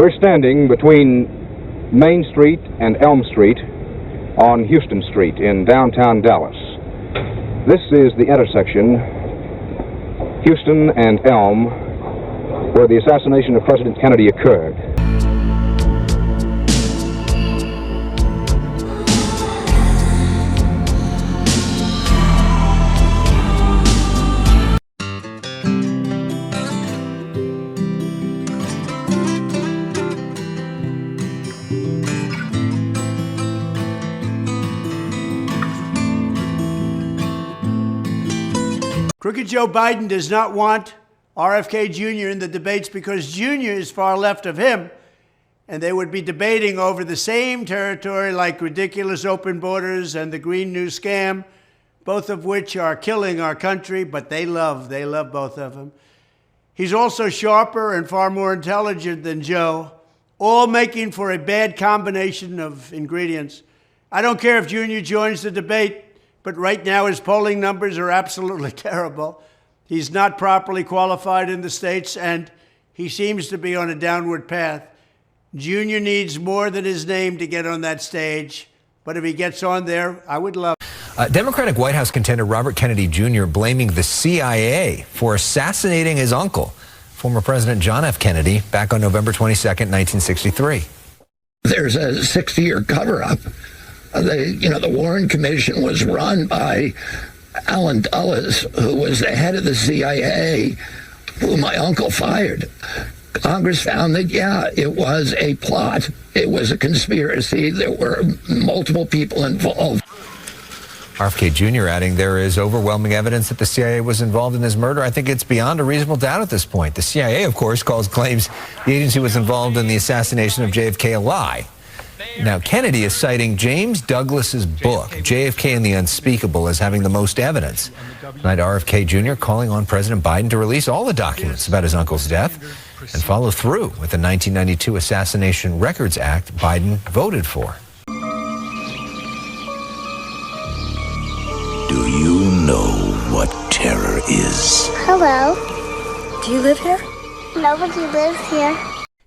We're standing between Main Street and Elm Street on Houston Street in downtown Dallas. This is the intersection, Houston and Elm, where the assassination of President Kennedy occurred. Crooked Joe Biden does not want RFK Jr. in the debates because Jr. is far left of him, and they would be debating over the same territory like ridiculous open borders and the Green New Scam, both of which are killing our country, but they love both of them. He's also sharper and far more intelligent than Joe, all making for a bad combination of ingredients. I don't care if Jr. joins the debate, but right now his polling numbers are absolutely terrible. He's not properly qualified in the states, and he seems to be on a downward path. Junior needs more than his name to get on that stage, but if he gets on there, I would love it. Democratic White House contender Robert Kennedy Jr. blaming the CIA for assassinating his uncle, former President John F. Kennedy, back on November 22nd, 1963. There's a 60-year cover-up. The Warren Commission was run by Allen Dulles, who was the head of the CIA, who my uncle fired. Congress found that, it was a plot. It was a conspiracy. There were multiple people involved. RFK Jr. adding there is overwhelming evidence that the CIA was involved in his murder. I think it's beyond a reasonable doubt at this point. The CIA, of course, claims the agency was involved in the assassination of JFK a lie. Now, Kennedy is citing James Douglas's book, JFK and the Unspeakable, as having the most evidence. Tonight, RFK Jr. calling on President Biden to release all the documents about his uncle's death and follow through with the 1992 Assassination Records Act Biden voted for. Do you know what terror is? Hello. Do you live here? Nobody lives here.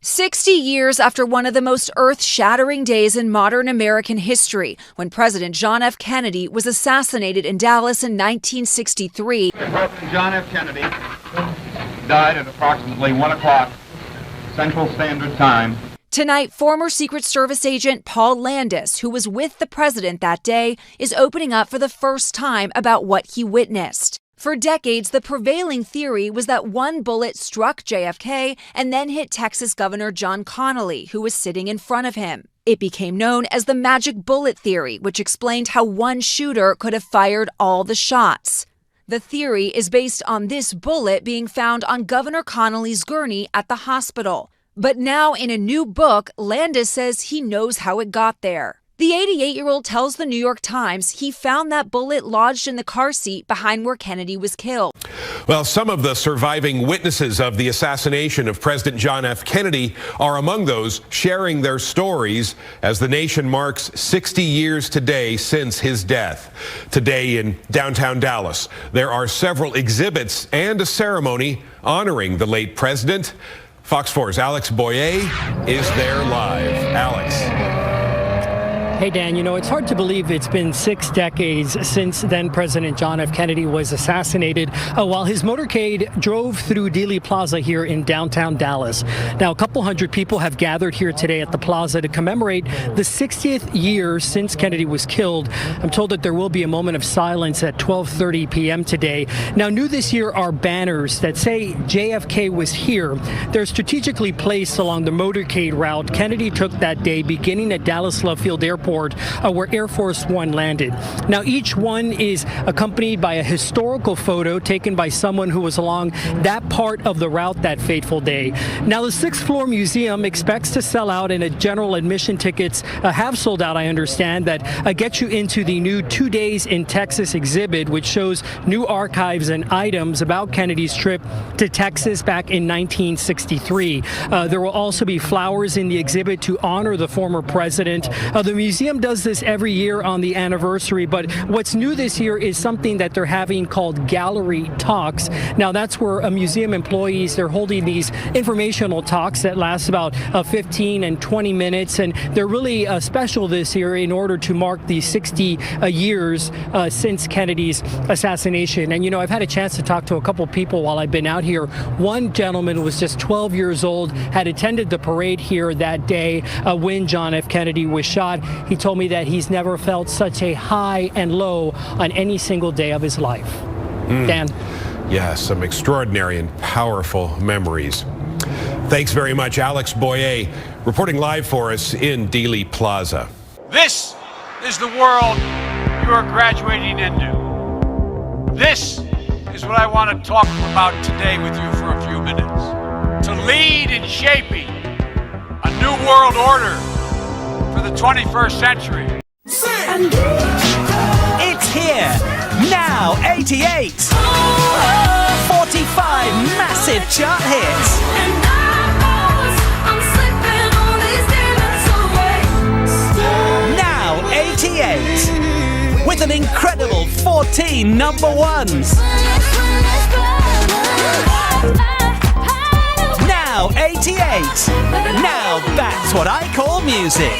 60 years after one of the most earth-shattering days in modern American history, when President John F. Kennedy was assassinated in Dallas in 1963. President John F. Kennedy died at approximately 1 o'clock Central Standard Time. Tonight, former Secret Service agent Paul Landis, who was with the president that day, is opening up for the first time about what he witnessed. For decades, the prevailing theory was that one bullet struck JFK and then hit Texas Governor John Connally, who was sitting in front of him. It became known as the magic bullet theory, which explained how one shooter could have fired all the shots. The theory is based on this bullet being found on Governor Connally's gurney at the hospital. But now, in a new book, Landis says he knows how it got there. The 88-year-old tells the New York Times he found that bullet lodged in the car seat behind where Kennedy was killed. Well, some of the surviving witnesses of the assassination of President John F. Kennedy are among those sharing their stories as the nation marks 60 years today since his death. Today in downtown Dallas, there are several exhibits and a ceremony honoring the late president. Fox 4's Alex Boyer is there live. Alex. Hey, Dan, it's hard to believe it's been 6 decades since then President John F. Kennedy was assassinated while his motorcade drove through Dealey Plaza here in downtown Dallas. Now, a couple hundred people have gathered here today at the plaza to commemorate the 60th year since Kennedy was killed. I'm told that there will be a moment of silence at 12:30 p.m. today. Now, new this year are banners that say JFK was here. They're strategically placed along the motorcade route Kennedy took that day, beginning at Dallas Love Field Airport, where Air Force One landed. Now, each one is accompanied by a historical photo taken by someone who was along that part of the route that fateful day. Now, the 6th floor museum expects to sell out, and general admission tickets have sold out, I understand, that get you into the new 2 Days in Texas exhibit, which shows new archives and items about Kennedy's trip to Texas back in 1963. There will also be flowers in the exhibit to honor the former president. The museum museum does this every year on the anniversary, but what's new this year is something that they're having called gallery talks. Now, that's where museum employees, they're holding these informational talks that last about 15 and 20 minutes, and they're really special this year in order to mark the 60 years since Kennedy's assassination. And, you know, I've had a chance to talk to a couple people while I've been out here. One gentleman was just 12 years old, had attended the parade here that day when John F. Kennedy was shot. He told me that he's never felt such a high and low on any single day of his life. Dan? Yes, some extraordinary and powerful memories. Thanks very much, Alex Boyer, reporting live for us in Dealey Plaza. This is the world you are graduating into. This is what I want to talk about today with you for a few minutes. To lead in shaping a new world order for the 21st century. It's here, now 88. 45 massive chart hits. Now 88, with an incredible 14 number ones. Now 88. Now that's what I call music.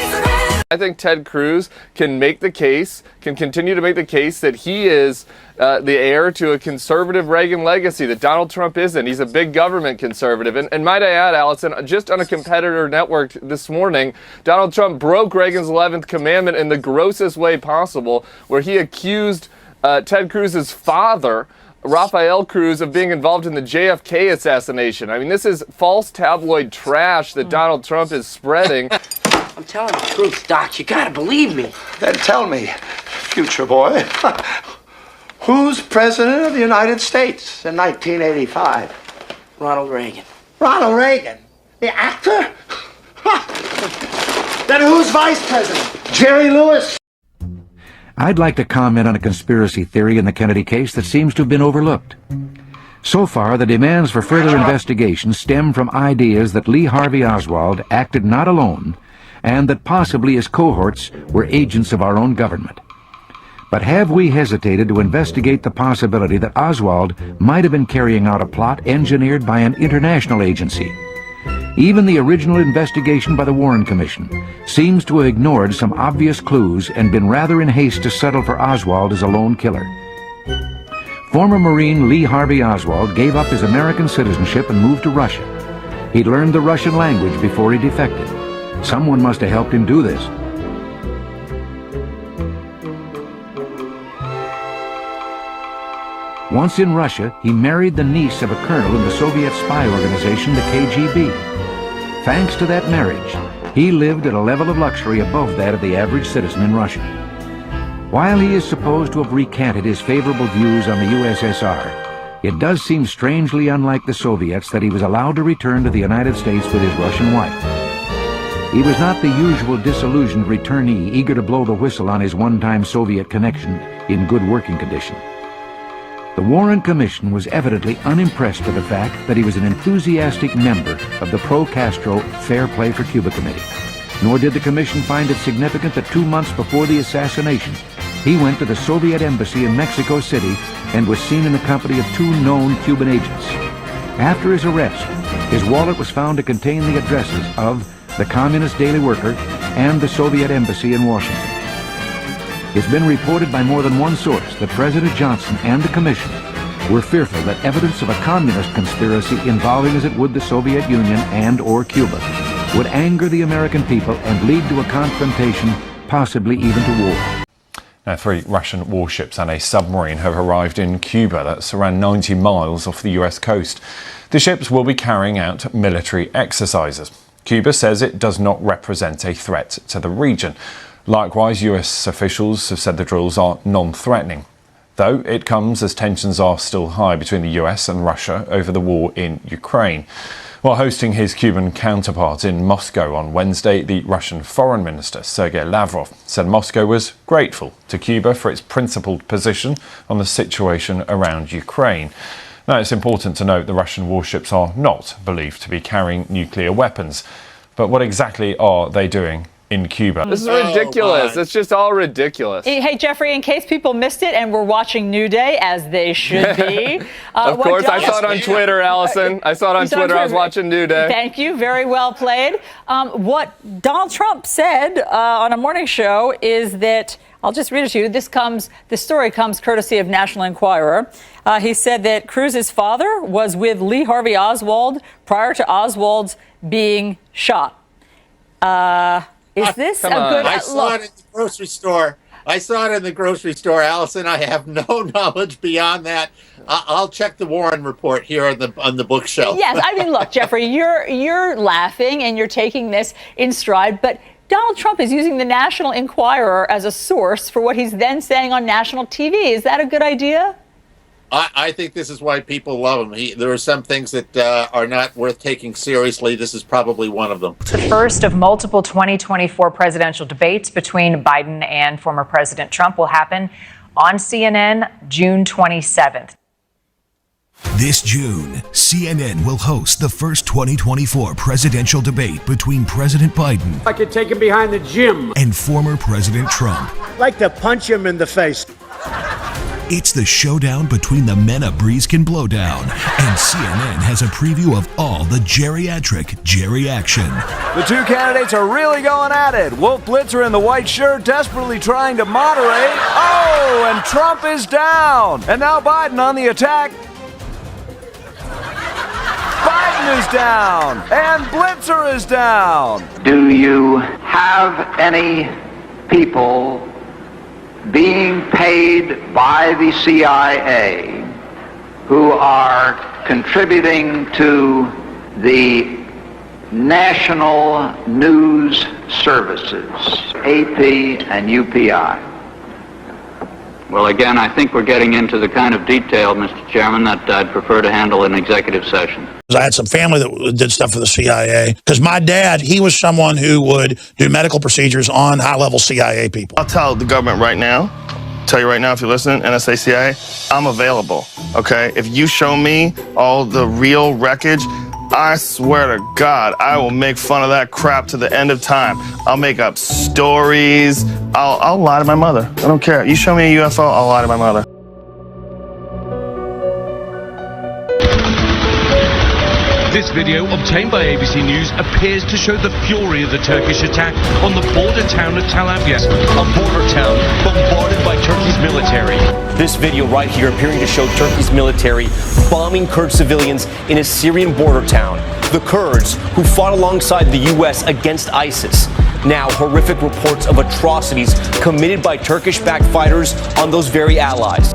I think Ted Cruz can make the case, can continue to make the case that he is the heir to a conservative Reagan legacy that Donald Trump isn't. He's a big government conservative. And might I add, Allison, just on a competitor network this morning, Donald Trump broke Reagan's 11th commandment in the grossest way possible, where he accused Ted Cruz's father, Rafael Cruz, of being involved in the JFK assassination. I mean, this is false tabloid trash that Donald Trump is spreading. I'm telling the truth, Doc. You gotta believe me. Then tell me, future boy, who's president of the United States in 1985? Ronald Reagan. Ronald Reagan? The actor? Then who's vice president? Jerry Lewis? I'd like to comment on a conspiracy theory in the Kennedy case that seems to have been overlooked. So far, the demands for further investigation stem from ideas that Lee Harvey Oswald acted not alone, and that possibly his cohorts were agents of our own government. But have we hesitated to investigate the possibility that Oswald might have been carrying out a plot engineered by an international agency? Even the original investigation by the Warren Commission seems to have ignored some obvious clues and been rather in haste to settle for Oswald as a lone killer. Former Marine Lee Harvey Oswald gave up his American citizenship and moved to Russia. He'd learned the Russian language before he defected. Someone must have helped him do this. Once in Russia, he married the niece of a colonel in the Soviet spy organization, the KGB. Thanks to that marriage, he lived at a level of luxury above that of the average citizen in Russia. While he is supposed to have recanted his favorable views on the USSR, it does seem strangely unlike the Soviets that he was allowed to return to the United States with his Russian wife. He was not the usual disillusioned returnee eager to blow the whistle on his one-time Soviet connection in good working condition. The Warren Commission was evidently unimpressed with the fact that he was an enthusiastic member of the pro-Castro Fair Play for Cuba Committee. Nor did the Commission find it significant that 2 months before the assassination, he went to the Soviet embassy in Mexico City and was seen in the company of 2 known Cuban agents. After his arrest, his wallet was found to contain the addresses of the Communist Daily Worker and the Soviet embassy in Washington. It's been reported by more than one source that President Johnson and the Commission were fearful that evidence of a communist conspiracy involving as it would the Soviet Union and or Cuba would anger the American people and lead to a confrontation, possibly even to war. Now, 3 Russian warships and a submarine have arrived in Cuba. That's around 90 miles off the US coast. The ships will be carrying out military exercises. Cuba says it does not represent a threat to the region. Likewise, US officials have said the drills are non-threatening, though it comes as tensions are still high between the US and Russia over the war in Ukraine. While hosting his Cuban counterpart in Moscow on Wednesday, the Russian Foreign Minister, Sergei Lavrov, said Moscow was grateful to Cuba for its principled position on the situation around Ukraine. Now, it's important to note the Russian warships are not believed to be carrying nuclear weapons. But what exactly are they doing in Cuba. This is ridiculous. It's just all ridiculous. Hey, Jeffrey, in case people missed it and were watching New Day, as they should be. Of course, I saw it on Twitter, Allison. I saw it on Twitter. I was watching New Day. Thank you. Very well played. What Donald Trump said on a morning show is that, I'll just read it to you. This story comes courtesy of National Enquirer. He said that Cruz's father was with Lee Harvey Oswald prior to Oswald's being shot. Is this a good I saw it in the grocery store. Allison. I have no knowledge beyond that. I'll check the Warren report here on the bookshelf. Yes, I mean, look, Jeffrey, you're laughing and you're taking this in stride, but Donald Trump is using the National Enquirer as a source for what he's then saying on national TV. Is that a good idea? I think this is why people love him. There are some things that are not worth taking seriously. This is probably one of them. The first of multiple 2024 presidential debates between Biden and former President Trump will happen on CNN June 27th. This June, CNN will host the first 2024 presidential debate between President Biden I could take him behind the gym. and former President Trump. I'd like to punch him in the face. It's the showdown between the men a breeze can blow down, and CNN has a preview of all the geriatric Jerry action. The two candidates are really going at it. Wolf Blitzer in the white shirt desperately trying to moderate. Oh, and Trump is down. And now Biden on the attack. Biden is down, and Blitzer is down. Do you have any people being paid by the CIA who are contributing to the national news services, AP and UPI? Well, again, I think we're getting into the kind of detail, Mr. Chairman, that I'd prefer to handle in executive session. I had some family that did stuff for the CIA. Because my dad, he was someone who would do medical procedures on high-level CIA people. I'll tell the government right now, tell you right now if you're listening, NSA, CIA, I'm available, okay? If you show me all the real wreckage, I swear to God, I will make fun of that crap to the end of time. I'll make up stories. I'll lie to my mother. I don't care. You show me a UFO, I'll lie to my mother. This video, obtained by ABC News, appears to show the fury of the Turkish attack on the border town of Tel Abyad, a border town bombarded by Turkey's military. This video right here appearing to show Turkey's military bombing Kurd civilians in a Syrian border town. The Kurds, who fought alongside the U.S. against ISIS. Now, horrific reports of atrocities committed by Turkish-backed fighters on those very allies.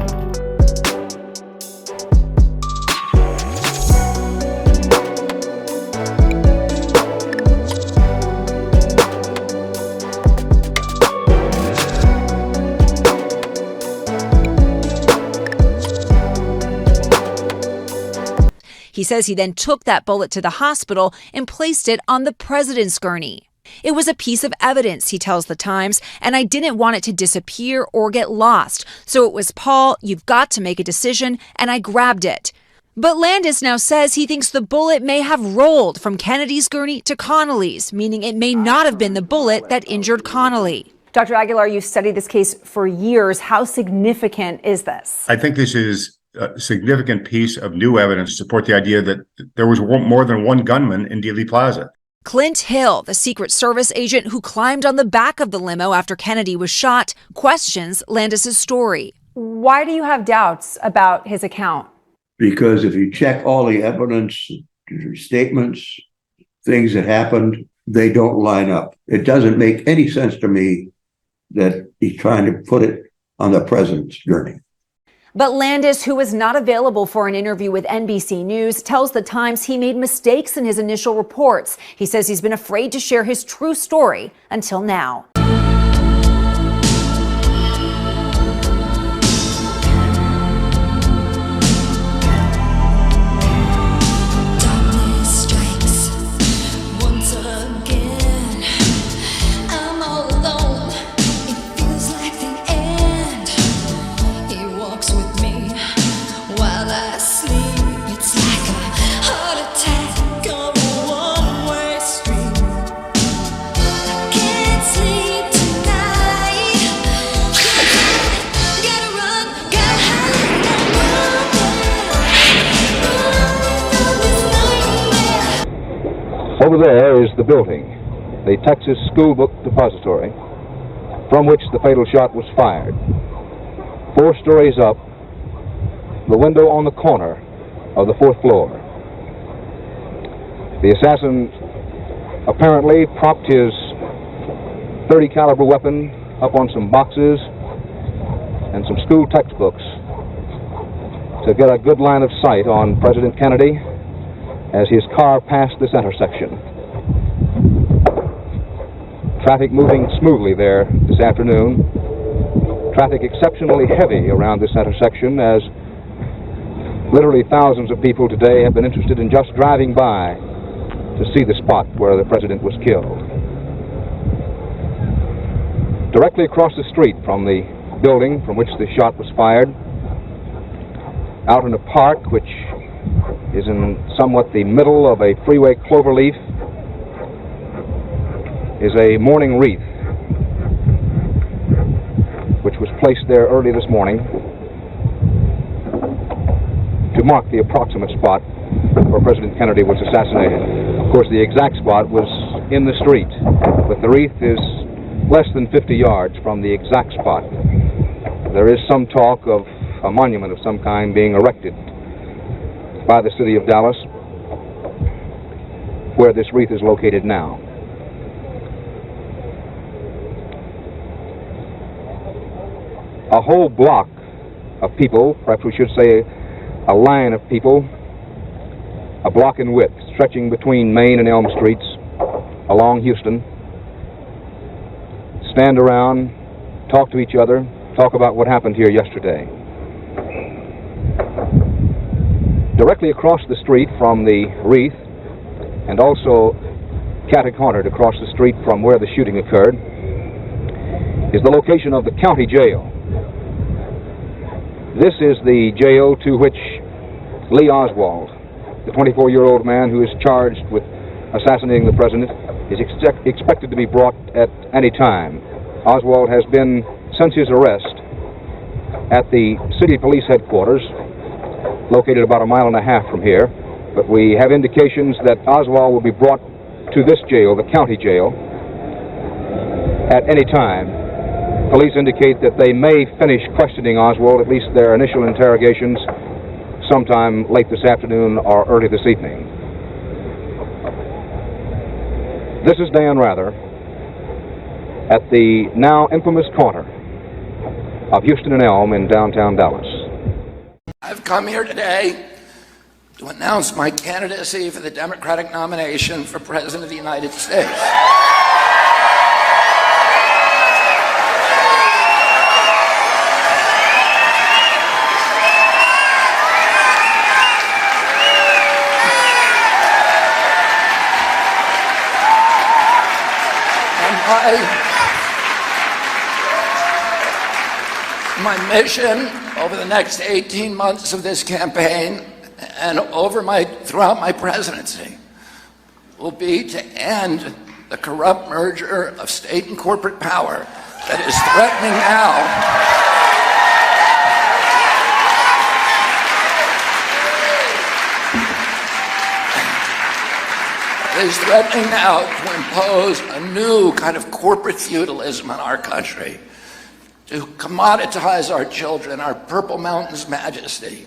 He says he then took that bullet to the hospital and placed it on the president's gurney. It was a piece of evidence, he tells The Times, and I didn't want it to disappear or get lost. So it was, Paul, you've got to make a decision, and I grabbed it. But Landis now says he thinks the bullet may have rolled from Kennedy's gurney to Connolly's, meaning it may not have been the bullet that injured Connolly. Dr. Aguilar, you've studied this case for years. How significant is this? I think this is a significant piece of new evidence to support the idea that there was more than one gunman in Dealey Plaza. Clint Hill, the Secret Service agent who climbed on the back of the limo after Kennedy was shot, questions Landis's story. Why do you have doubts about his account? Because if you check all the evidence, statements, things that happened, they don't line up. It doesn't make any sense to me that he's trying to put it on the president's journey. But Landis, who was not available for an interview with NBC News, tells The Times he made mistakes in his initial reports. He says he's been afraid to share his true story until now. Over there is the building, the Texas School Book Depository, from which the fatal shot was fired. 4 stories up, the window on the corner of the 4th floor. The assassin apparently propped his .30 caliber weapon up on some boxes and some school textbooks to get a good line of sight on President Kennedy as his car passed this intersection. Traffic moving smoothly there this afternoon. Traffic exceptionally heavy around this intersection, as literally thousands of people today have been interested in just driving by to see the spot where the president was killed. Directly across the street from the building from which the shot was fired, out in a park which is in somewhat the middle of a freeway cloverleaf, is a mourning wreath which was placed there early this morning to mark the approximate spot where President Kennedy was assassinated. Of course, the exact spot was in the street, but the wreath is less than 50 yards from the exact spot. There is some talk of a monument of some kind being erected by the city of Dallas, where this wreath is located now. A whole block of people, perhaps we should say a line of people, a block in width, stretching between Main and Elm Streets along Houston, stand around, talk to each other, talk about what happened here yesterday. Directly across the street from the wreath, and also catty-cornered across the street from where the shooting occurred, is the location of the county jail. This is the jail to which Lee Oswald, the 24-year-old man who is charged with assassinating the president, is expected to be brought at any time. Oswald has been, since his arrest, at the city police headquarters, located about 1.5 miles from here, but we have indications that Oswald will be brought to this jail, the county jail, at any time. Police indicate that they may finish questioning Oswald, at least their initial interrogations, sometime late this afternoon or early this evening. This is Dan Rather at the now infamous corner of Houston and Elm in downtown Dallas. I've come here today to announce my candidacy for the Democratic nomination for President of the United States. My mission over the next 18 months of this campaign and throughout my presidency will be to end the corrupt merger of state and corporate power that is threatening now to impose a new kind of corporate feudalism on our country, to commoditize our children, our Purple Mountain's majesty,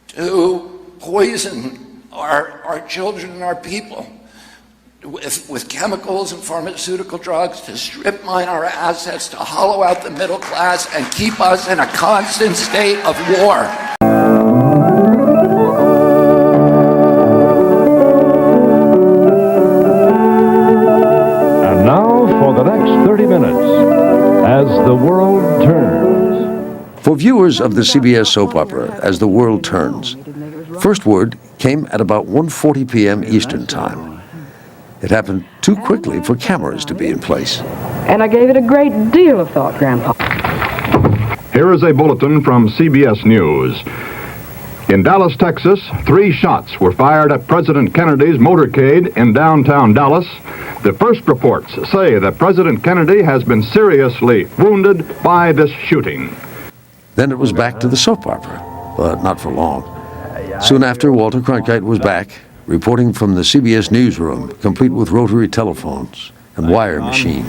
to poison our children and our people with chemicals and pharmaceutical drugs, to strip mine our assets, to hollow out the middle class, and keep us in a constant state of war. And now for the next 30 minutes, As the World Turns. For viewers of the CBS soap opera As the World Turns, first word came at about 1:40 p.m. Eastern Time. It happened too quickly for cameras to be in place. And I gave it a great deal of thought, Grandpa. Here is a bulletin from CBS News. In Dallas, Texas, 3 shots were fired at President Kennedy's motorcade in downtown Dallas. The first reports say that President Kennedy has been seriously wounded by this shooting. Then it was back to the soap opera, but not for long. Soon after, Walter Cronkite was back reporting from the CBS newsroom, complete with rotary telephones and wire machines.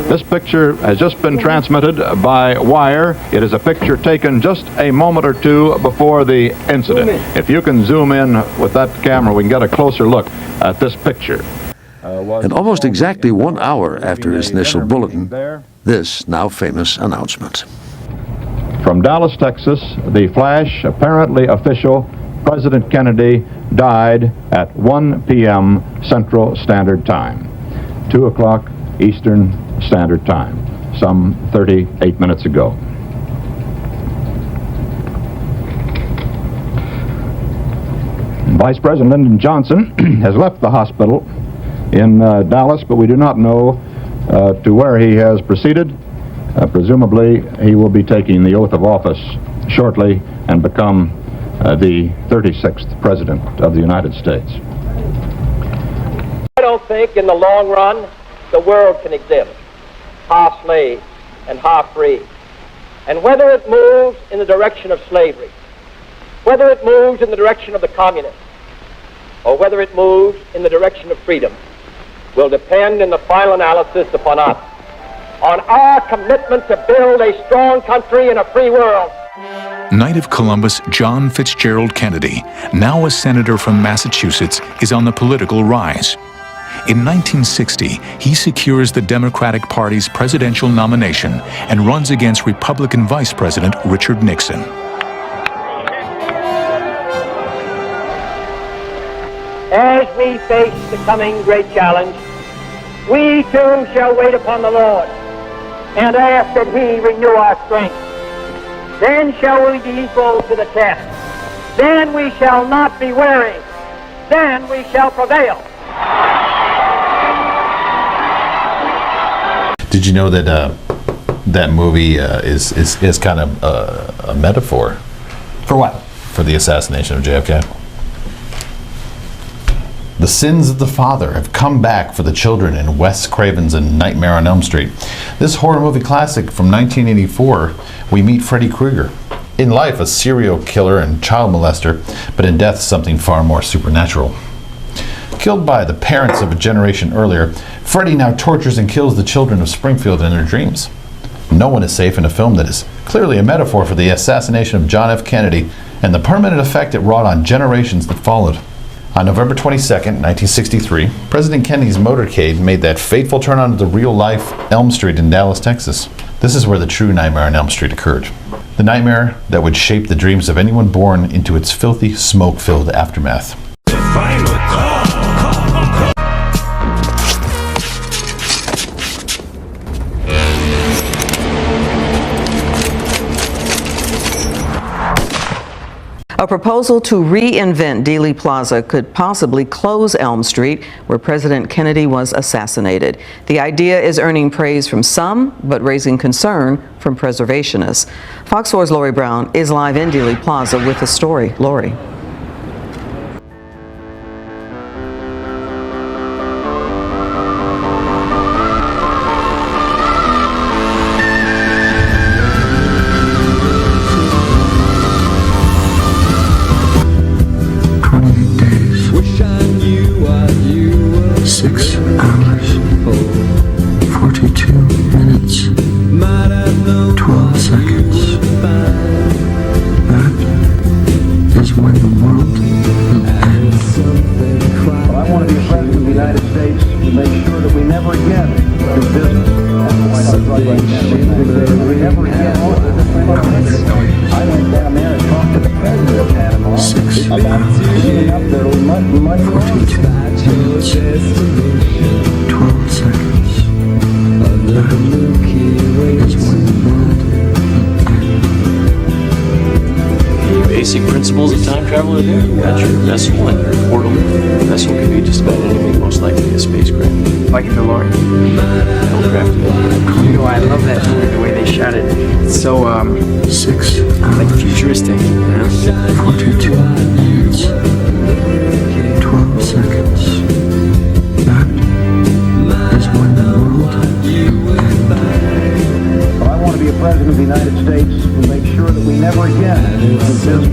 This picture has just been transmitted by wire. It is a picture taken just a moment or two before the incident. If you can zoom in with that camera, we can get a closer look at this picture. And almost exactly 1 hour after his initial bulletin, this now famous announcement. From Dallas, Texas, the flash, apparently official, President Kennedy died at 1 p.m. Central Standard Time, 2 o'clock Eastern Standard Time, some 38 minutes ago. Vice President Lyndon Johnson has left the hospital in Dallas, but we do not know to where he has proceeded. Presumably, he will be taking the oath of office shortly and become the 36th President of the United States. I don't think in the long run the world can exist half slave and half free. And whether it moves in the direction of slavery, whether it moves in the direction of the communists, or whether it moves in the direction of freedom, will depend in the final analysis upon us, on our commitment to build a strong country in a free world. Knight of Columbus John Fitzgerald Kennedy, now a senator from Massachusetts, is on the political rise. In 1960, he secures the Democratic Party's presidential nomination and runs against Republican Vice President Richard Nixon. As we face the coming great challenge, we too shall wait upon the Lord and ask that He renew our strength. Then shall we be equal to the test. Then we shall not be weary. Then we shall prevail. Did you know that that movie is kind of a metaphor? For what? For the assassination of JFK. The sins of the father have come back for the children in Wes Craven's A Nightmare on Elm Street. This horror movie classic from 1984, we meet Freddy Krueger. In life, a serial killer and child molester, but in death, something far more supernatural. Killed by the parents of a generation earlier, Freddy now tortures and kills the children of Springfield in their dreams. No one is safe in a film that is clearly a metaphor for the assassination of John F. Kennedy and the permanent effect it wrought on generations that followed. On November 22nd, 1963, President Kennedy's motorcade made that fateful turn onto the real-life Elm Street in Dallas, Texas. This is where the true Nightmare on Elm Street occurred. The nightmare that would shape the dreams of anyone born into its filthy, smoke-filled aftermath. A proposal to reinvent Dealey Plaza could possibly close Elm Street, where President Kennedy was assassinated. The idea is earning praise from some, but raising concern from preservationists. Fox 4's Lori Brown is live in Dealey Plaza with the story. Lori. Basic principles of time travel are there. You got your vessel and your portal. The vessel can be just about anything, most likely a spacecraft. Like a DeLorean. Aircraft. You know, I love that movie, the way they shot it. It's so, like futuristic, you know? 42 minutes, 12 seconds. That is when the world ended. I want to be a president of the United States to make sure that we never again do business.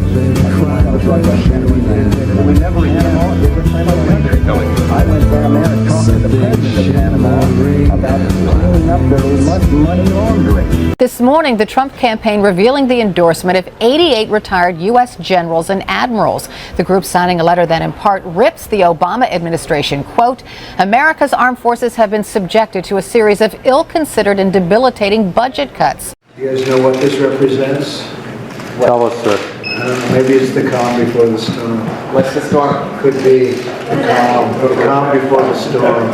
We never had them all different time of country. I went down there and talked to the president of Panama about cleaning up their money laundering. This morning, the Trump campaign revealing the endorsement of 88 retired U.S. generals and admirals. The group signing a letter that in part rips the Obama administration. Quote, America's armed forces have been subjected to a series of ill-considered and debilitating budget cuts. You guys know what this represents? Tell us, sir. Maybe it's the calm before the storm. What's the storm? Could be the calm before the storm.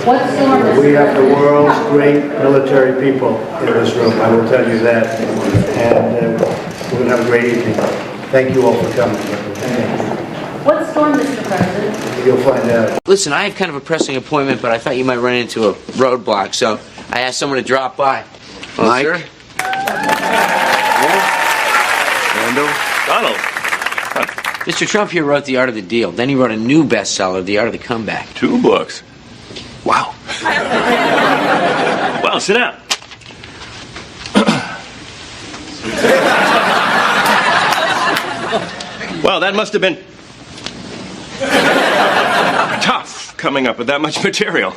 What storm? We have the world's great military people in this room, I will tell you that. And we're going to have a great evening. Thank you all for coming. What storm, Mr. President? You'll find out. Listen, I have kind of a pressing appointment, but I thought you might run into a roadblock, so I asked someone to drop by. Well, Mike? sir? Randall? Donald. Mr. Trump here wrote The Art of the Deal. Then he wrote a new bestseller, The Art of the Comeback. 2 books. Wow. Well, sit down. Well, that must have been tough coming up with that much material.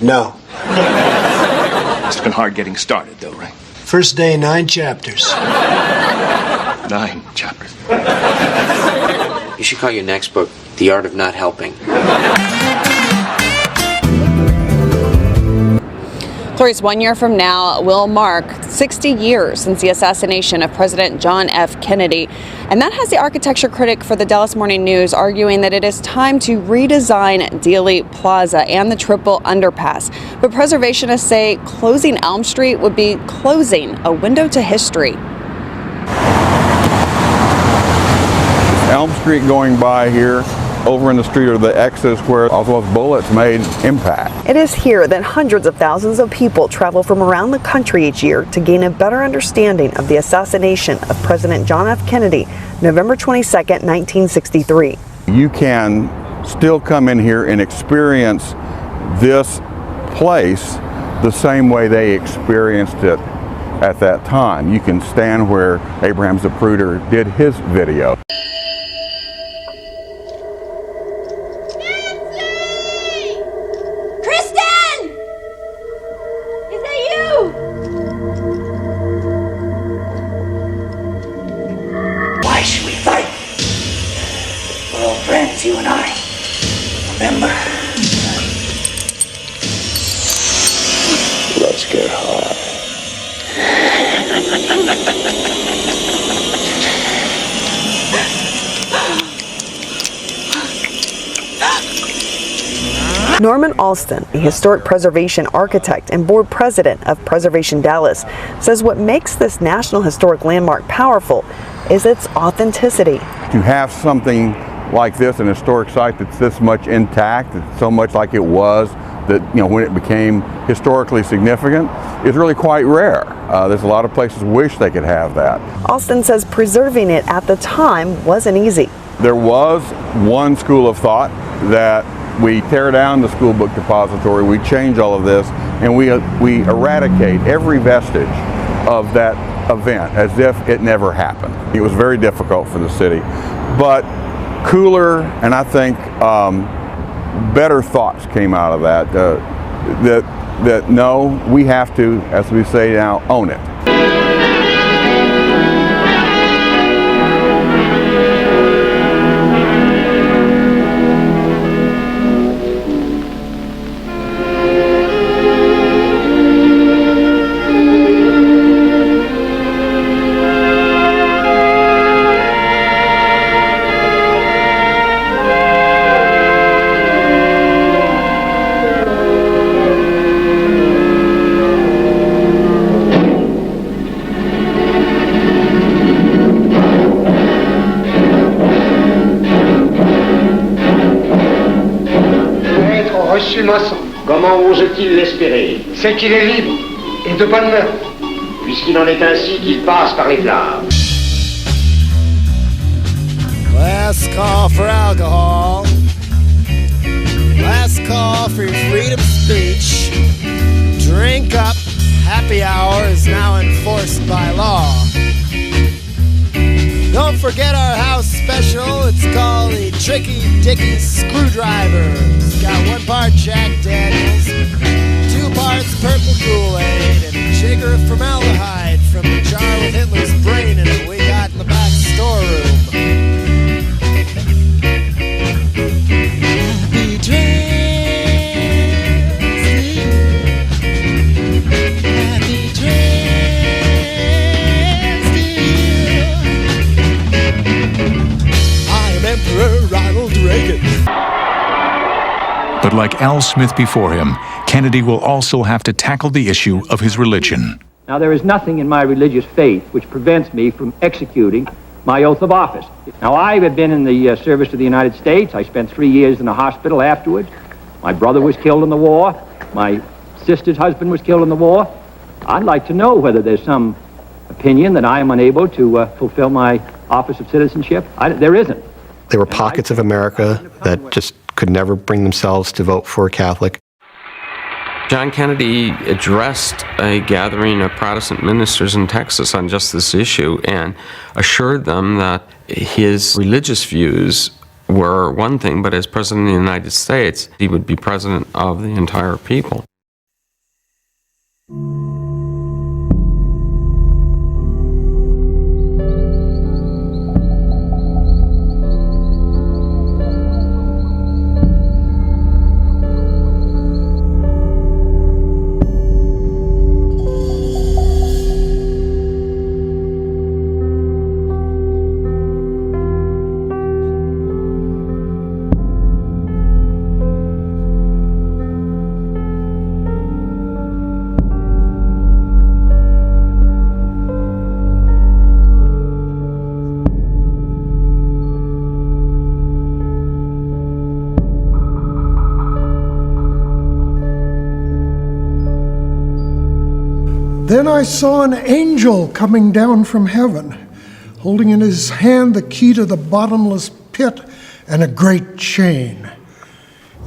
No. Must have been hard getting started, though, right? First day, 9 chapters. 9 chapters. You should call your next book The Art of Not Helping. 1 year from now will mark 60 years since the assassination of President John F. Kennedy. And that has the architecture critic for the Dallas Morning News arguing that it is time to redesign Dealey Plaza and the Triple Underpass. But preservationists say closing Elm Street would be closing a window to history. Elm Street going by here, over in the street are the X's where all those bullets made impact. It is here that hundreds of thousands of people travel from around the country each year to gain a better understanding of the assassination of President John F. Kennedy, November 22nd, 1963. You can still come in here and experience this place the same way they experienced it at that time. You can stand where Abraham Zapruder did his video. Why should we fight? We're all friends, you and I. Remember? Let's get high. Norman Alston, a historic preservation architect and board president of Preservation Dallas, says what makes this National Historic Landmark powerful is its authenticity. To have something like this, an historic site that's this much intact, it's so much like it was, that when it became historically significant, is really quite rare. There's a lot of places wish they could have that. Alston says preserving it at the time wasn't easy. There was one school of thought that we tear down the school book depository, we change all of this, and we eradicate every vestige of that event as if it never happened. It was very difficult for the city, but cooler and I think better thoughts came out of that. That no, we have to, as we say now, own it. Comment ose-t-il l'espérer? C'est qu'il est libre et de bonne mœurs. Puisqu'il en est ainsi qu'il passe par les flammes. Last call for alcohol. Last call for your freedom of speech. Drink up. Happy hour is now enforced by law. don't forget our house special. It's called the Tricky Dicky Screwdriver. It's got 1 part Jack Daniels, 2 parts purple Kool-Aid, and a jigger of formaldehyde from the jar with Hitler's brain in it we got in the back storeroom. Happy Emperor Ronald Reagan. But like Al Smith before him, Kennedy will also have to tackle the issue of his religion. Now, there is nothing in my religious faith which prevents me from executing my oath of office. Now, I have been in the service of the United States. I spent 3 years in the hospital afterwards. My brother was killed in the war. My sister's husband was killed in the war. I'd like to know whether there's some opinion that I am unable to fulfill my office of citizenship. There isn't. There were pockets of America that just could never bring themselves to vote for a Catholic. John Kennedy addressed a gathering of Protestant ministers in Texas on just this issue and assured them that his religious views were one thing, but as President of the United States, he would be president of the entire people. Then I saw an angel coming down from heaven, holding in his hand the key to the bottomless pit and a great chain.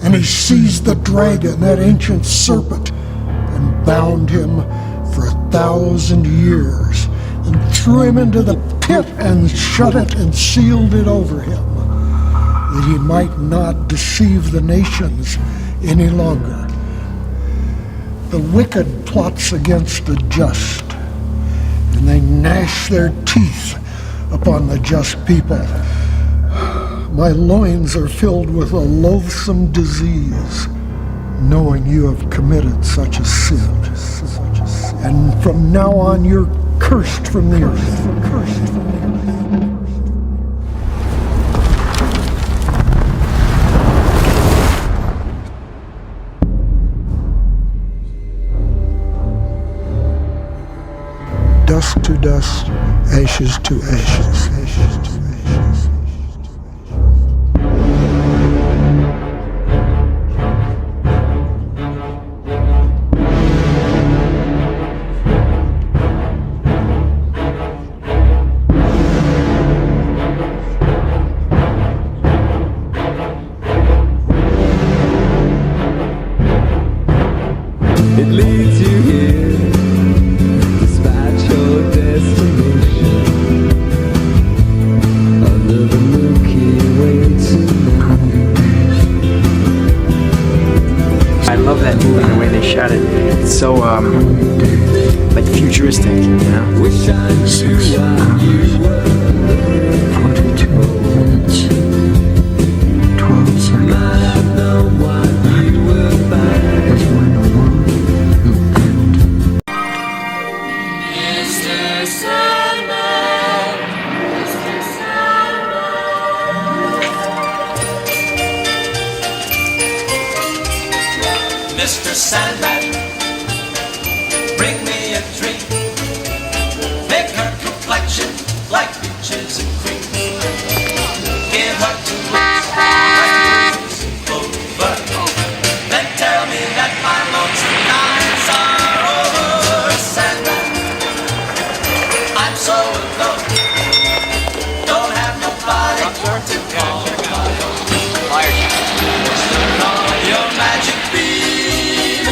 And he seized the dragon, that ancient serpent, and bound him for 1,000 years, and threw him into the pit and shut it and sealed it over him, that he might not deceive the nations any longer. The wicked plots against the just, and they gnash their teeth upon the just people. My loins are filled with a loathsome disease, knowing you have committed such a sin. And from now on you're cursed from the earth. Cursed from the earth. Dust to dust, ashes to ashes, ashes to ashes. It leads you here, despite your destination, under the Milky Way tonight. I love that movie, the way they shot it. It's so, like futuristic, you know? 6 hours, 42 minutes, 12 seconds. That is when the world will end. Mr. Sandman, Mr. Sandman. Mr. Sandman, bring me a dream. Make her complexion like peaches and cream. Give her 2 looks like roses in clover. Then tell me that my lonesome nights are over. Sandman, I'm so alone. Don't have nobody to call my own. Your magic beam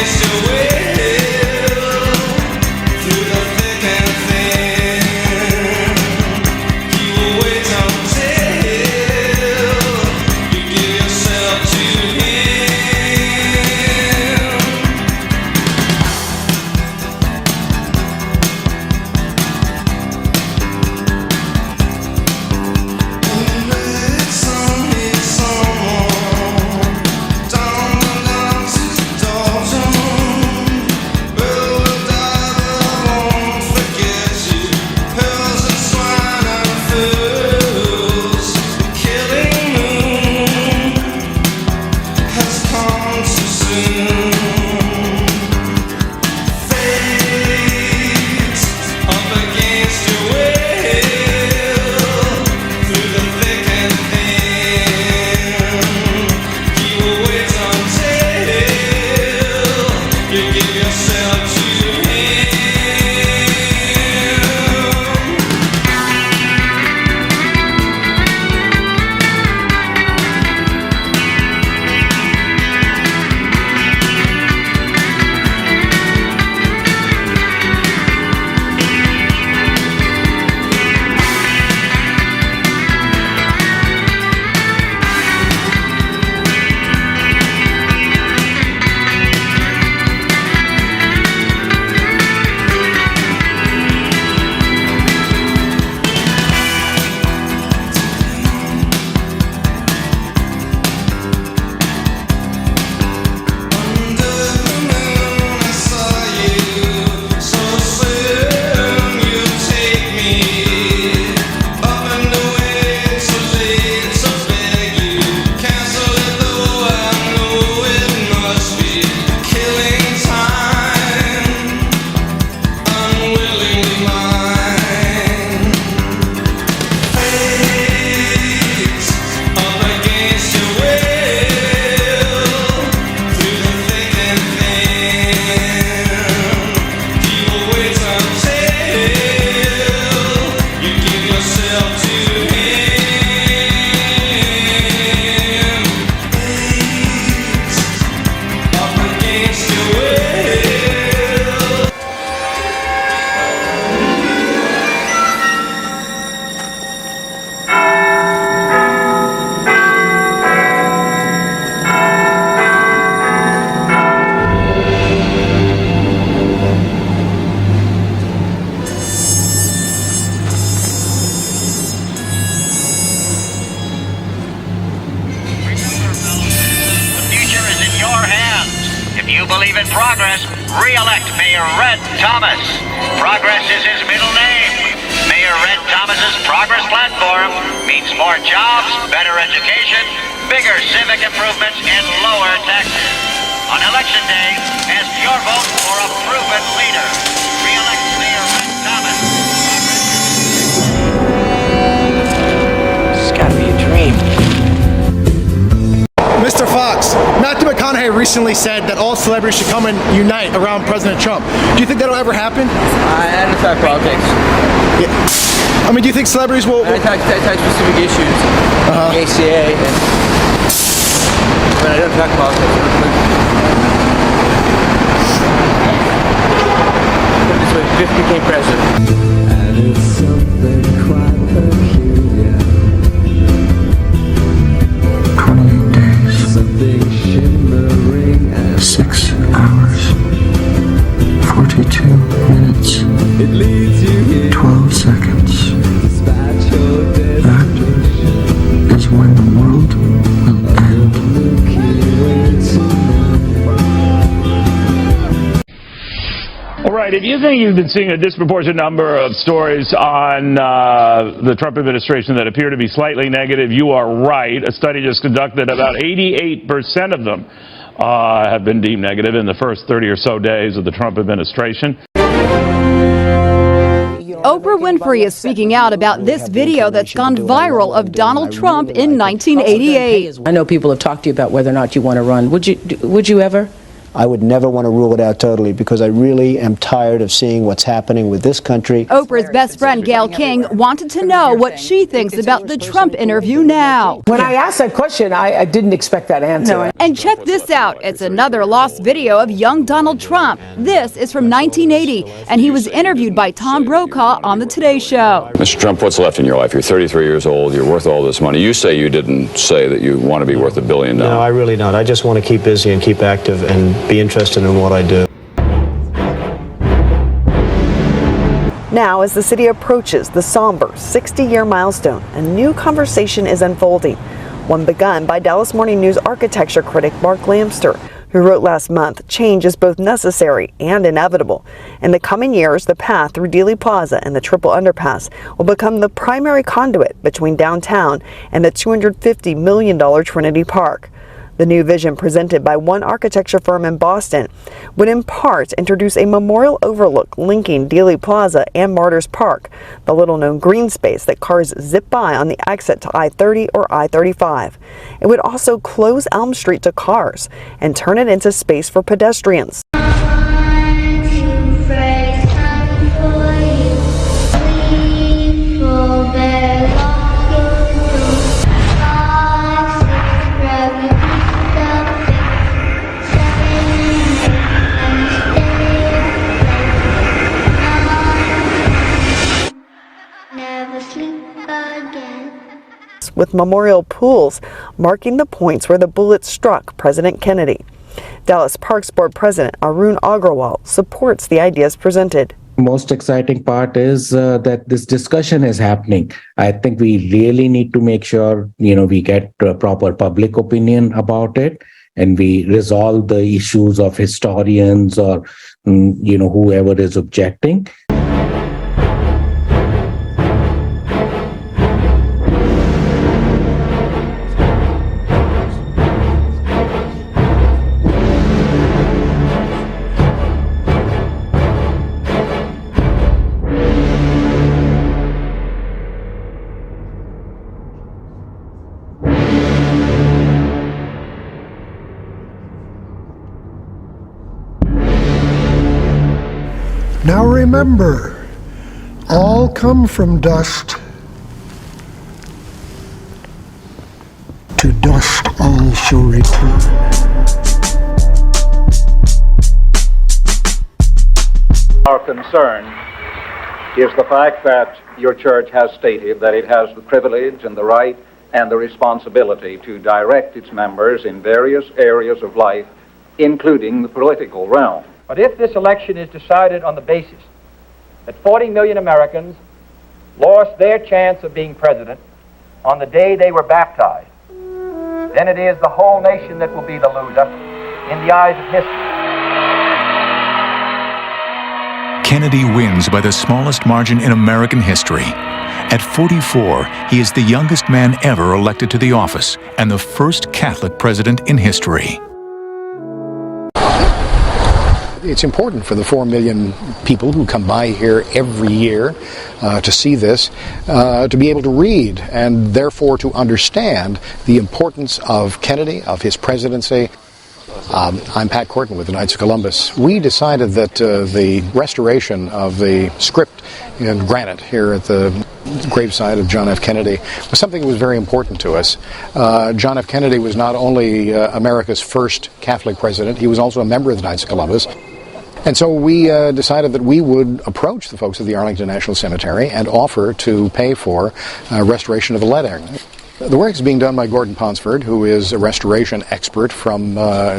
against your will, through the thick and thin, he will wait until you give yourself to him. If you believe in progress, re-elect Mayor Red Thomas. Progress is his middle name. Mayor Red Thomas's progress platform means more jobs, better education, bigger civic improvements, and lower taxes. On election day, cast your vote for a proven leader. Re-elect Mayor Red Thomas. It's gotta be a dream. Mr. Fox, Matthew McConaughey recently said that all celebrities should come and unite around President Trump. Do you think that'll ever happen? I don't talk politics. Yeah. I mean, do you think celebrities will... I talk specific issues. The ACA. But I don't talk politics. Put it this way, Biff became president. And it's something quite peculiar. 28 days. Something shimmering and 6 hours. 42 minutes. It leads you here. 12 seconds. That is when the world will end. All right, if you think you've been seeing a disproportionate number of stories on the Trump administration that appear to be slightly negative, you are right. A study just conducted, about 88% of them have been deemed negative in the first 30 or so days of the Trump administration. Oprah Winfrey is speaking out about this video that's gone viral of Donald Trump in 1988. I know people have talked to you about whether or not you want to run. Would you ever? I would never want to rule it out totally because I really am tired of seeing what's happening with this country. Oprah's best friend, Gayle King, wanted to know what she thinks about the Trump interview now. When I asked that question, I didn't expect that answer. And check this out. It's another lost video of young Donald Trump. This is from 1980, and he was interviewed by Tom Brokaw on the Today Show. Mr. Trump, what's left in your life? You're 33 years old. You're worth all this money. You say you didn't say that you want to be worth $1 billion. No, I really don't. I just want to keep busy and keep active and be interested in what I do. Now, as the city approaches the somber 60-year milestone, a new conversation is unfolding. One begun by Dallas Morning News architecture critic Mark Lamster, who wrote last month, change is both necessary and inevitable. In the coming years, the path through Dealey Plaza and the Triple Underpass will become the primary conduit between downtown and the $250 million Trinity Park. The new vision, presented by one architecture firm in Boston, would in part introduce a memorial overlook linking Dealey Plaza and Martyrs Park, the little-known green space that cars zip by on the exit to I-30 or I-35. It would also close Elm Street to cars and turn it into space for pedestrians. With memorial pools marking the points where the bullet struck President Kennedy. Dallas Parks Board President Arun Agrawal supports the ideas presented. Most exciting part is that this discussion is happening. I think we really need to make sure, we get proper public opinion about it and we resolve the issues of historians or, whoever is objecting. Now remember, all come from dust. To dust all shall return. Our concern is the fact that your church has stated that it has the privilege and the right and the responsibility to direct its members in various areas of life, including the political realm. But if this election is decided on the basis that 40 million Americans lost their chance of being president on the day they were baptized, then it is the whole nation that will be the loser in the eyes of history. Kennedy wins by the smallest margin in American history. At 44, he is the youngest man ever elected to the office and the first Catholic president in history. It's important for the 4 million people who come by here every year to see this, to be able to read and therefore to understand the importance of Kennedy, of his presidency. I'm Pat Corton with the Knights of Columbus. We decided that the restoration of the script in granite here at the graveside of John F. Kennedy was something that was very important to us. John F. Kennedy was not only America's first Catholic president, he was also a member of the Knights of Columbus. And so we decided that we would approach the folks at the Arlington National Cemetery and offer to pay for restoration of the lettering. The work is being done by Gordon Ponsford, who is a restoration expert from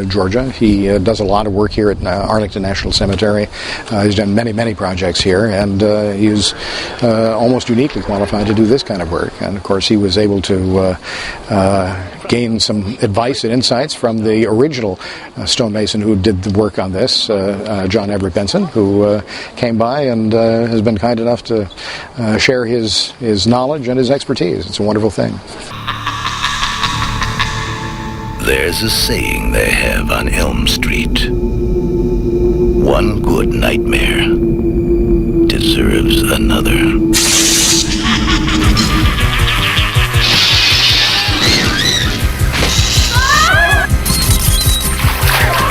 Georgia. He does a lot of work here at Arlington National Cemetery. He's done many, many projects here, and he's almost uniquely qualified to do this kind of work. And of course, he was able to gain some advice and insights from the original stonemason who did the work on this, John Everett Benson, who came by and has been kind enough to share his knowledge and his expertise. It's a wonderful thing. There's a saying they have on Elm Street. One good nightmare deserves another.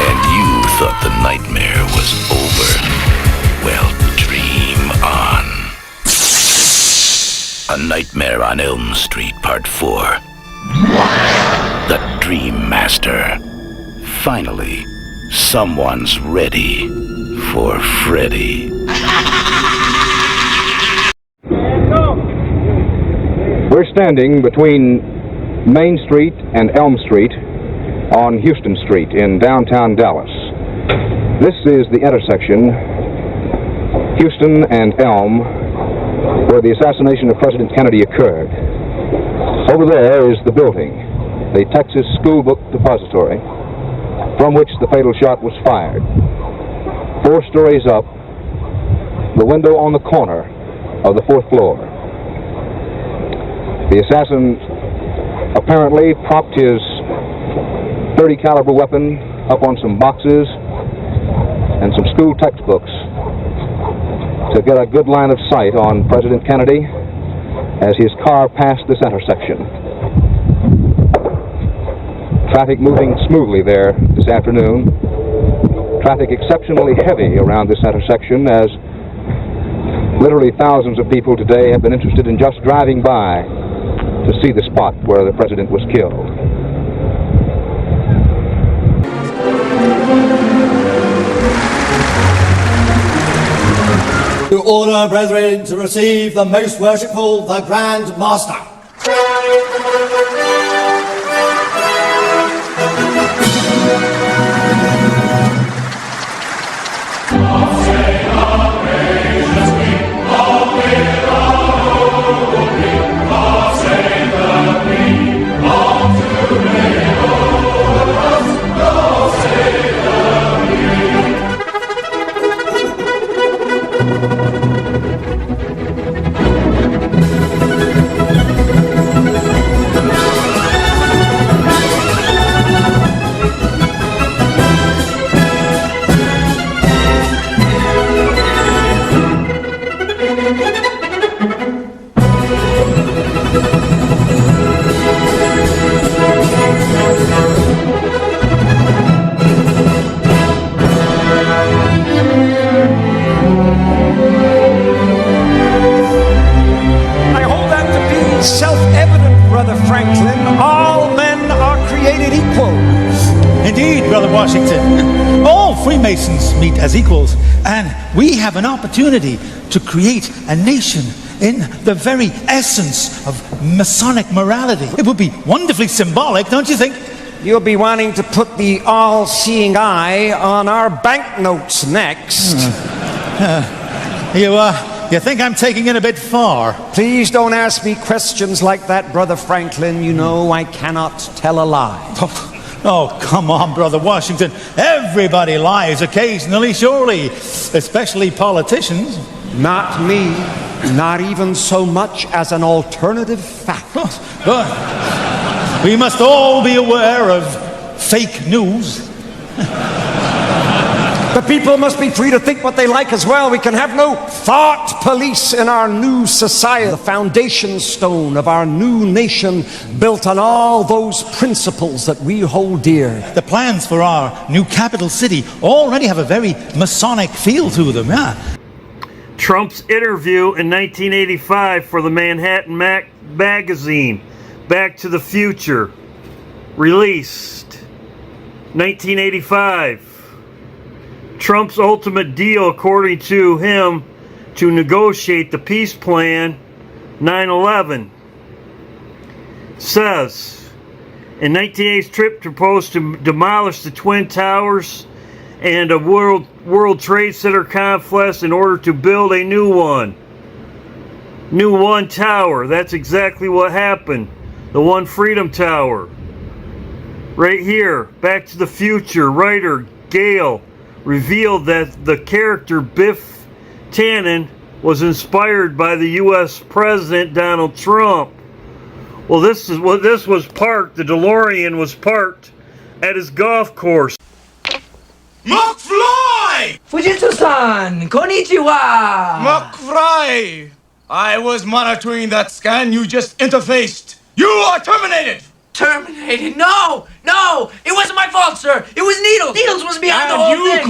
And you A Nightmare on Elm Street Part 4. The Dream Master. Finally, someone's ready for Freddy. We're standing between Main Street and Elm Street on Houston Street in downtown Dallas. This is the intersection, Houston and Elm, where the assassination of President Kennedy occurred. Over there is the building, the Texas School Book Depository, from which the fatal shot was fired. 4 stories up, the window on the corner of the 4th floor. The assassin apparently propped his .30 caliber weapon up on some boxes and some school textbooks to get a good line of sight on President Kennedy as his car passed this intersection. Traffic moving smoothly there this afternoon. Traffic exceptionally heavy around this intersection, as literally thousands of people today have been interested in just driving by to see the spot where the president was killed. To order, brethren, to receive the most worshipful, the Grand Master. Self-evident, Brother Franklin, all men are created equal. Indeed, Brother Washington, all Freemasons meet as equals, and we have an opportunity to create a nation in the very essence of Masonic morality. It would be wonderfully symbolic, don't you think? You'll be wanting to put the all-seeing eye on our banknotes next. You think I'm taking it a bit far? Please don't ask me questions like that, Brother Franklin. You know I cannot tell a lie. Oh, come on, Brother Washington. Everybody lies occasionally, surely, especially politicians. Not me. Not even so much as an alternative fact. We must all be aware of fake news. The people must be free to think what they like as well. We can have no thought police in our new society. The foundation stone of our new nation built on all those principles that we hold dear. The plans for our new capital city already have a very Masonic feel to them, yeah. Trump's interview in 1985 for the Manhattan magazine, Back to the Future, released 1985. Trump's ultimate deal, according to him, to negotiate the peace plan, 9/11, says, in 1980's trip proposed to demolish the Twin Towers and a World Trade Center complex in order to build a new one. New One Tower. That's exactly what happened. The One Freedom Tower. Right here, Back to the Future, writer Gale revealed that the character Biff Tannen was inspired by the U.S. President Donald Trump. Well, this was parked, the DeLorean was parked at his golf course. McFly! Fujitsu-san, konnichiwa! McFly! I was monitoring that scan you just interfaced. You are terminated! Terminated? No! It wasn't my fault, sir! It was Needles! Needles was behind the whole thing!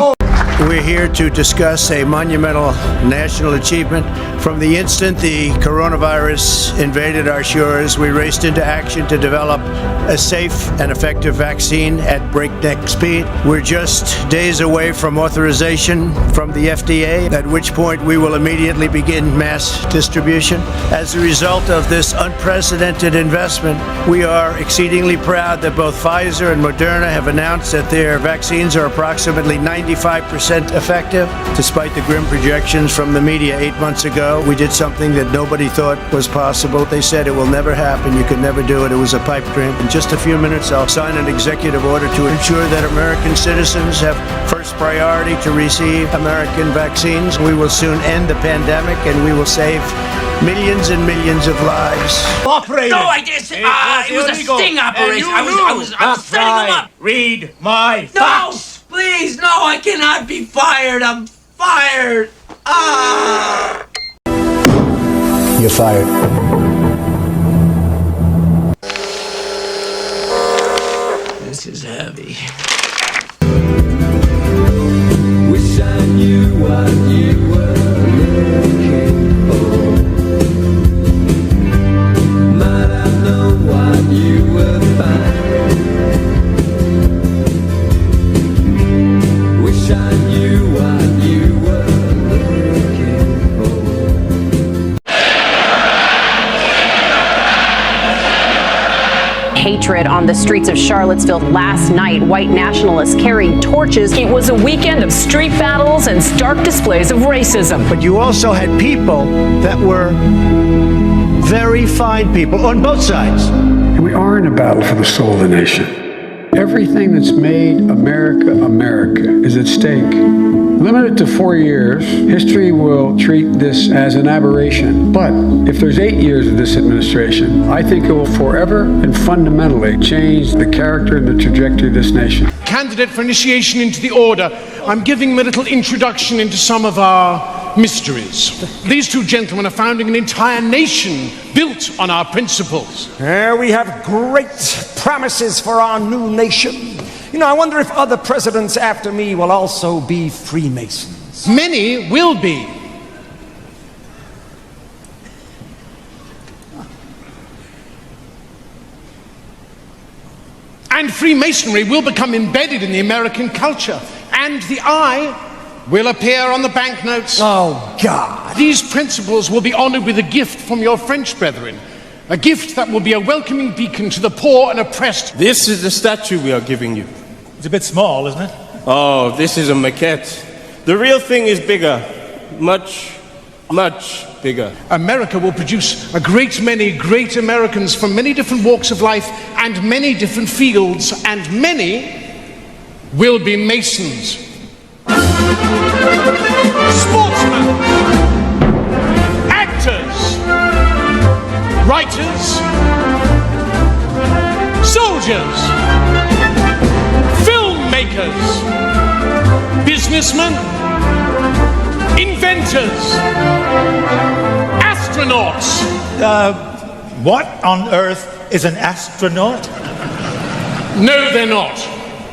We're here to discuss a monumental national achievement. From the instant the coronavirus invaded our shores, we raced into action to develop a safe and effective vaccine at breakneck speed. We're just days away from authorization from the FDA, at which point we will immediately begin mass distribution. As a result of this unprecedented investment, we are exceedingly proud that both Pfizer and Moderna have announced that their vaccines are approximately 95% effective. Despite the grim projections from the media 8 months ago, we did something that nobody thought was possible. They said it will never happen, you could never do it, it was a pipe dream. In just a few minutes, I'll sign an executive order to ensure that American citizens have first priority to receive American vaccines. We will soon end the pandemic and we will save millions and millions of lives. Operator! No, I didn't. It was a sting operation. I was setting them up. Read my No, please, no, I cannot be fired. I'm fired. Ah! You're fired. This is heavy. Wish I knew what you were looking for. Might have known what you were finding. Wish I knew what you were looking for. Hatred on the streets of Charlottesville last night. White nationalists carried torches. It was a weekend of street battles and stark displays of racism. But you also had people that were very fine people on both sides. We are in a battle for the soul of the nation. Everything that's made America America is at stake. Limited to 4 years, history will treat this as an aberration. But if there's 8 years of this administration, I think it will forever and fundamentally change the character and the trajectory of this nation. Candidate for initiation into the order, I'm giving him a little introduction into some of our mysteries. These two gentlemen are founding an entire nation built on our principles. We have great promises for our new nation. You know, I wonder if other presidents after me will also be Freemasons. Many will be. And Freemasonry will become embedded in the American culture. And the eye will appear on the banknotes. Oh, God. These principles will be honored with a gift from your French brethren. A gift that will be a welcoming beacon to the poor and oppressed. This is the statue we are giving you. It's a bit small, isn't it? Oh, this is a maquette. The real thing is bigger. Much, much bigger. America will produce a great many great Americans from many different walks of life and many different fields, and many will be Masons. Sportsmen, actors, writers, soldiers, filmmakers, businessmen, inventors, astronauts. What on earth is an astronaut? No, they're not.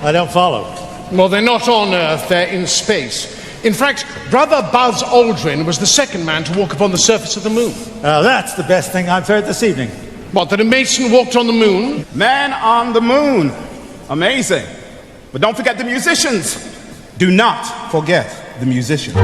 I don't follow. Well, they're not on Earth, they're in space. In fact, Brother Buzz Aldrin was the second man to walk upon the surface of the moon. That's the best thing I've heard this evening. What, that a Mason walked on the moon? Man on the moon. Amazing. But don't forget the musicians. Do not forget the musicians.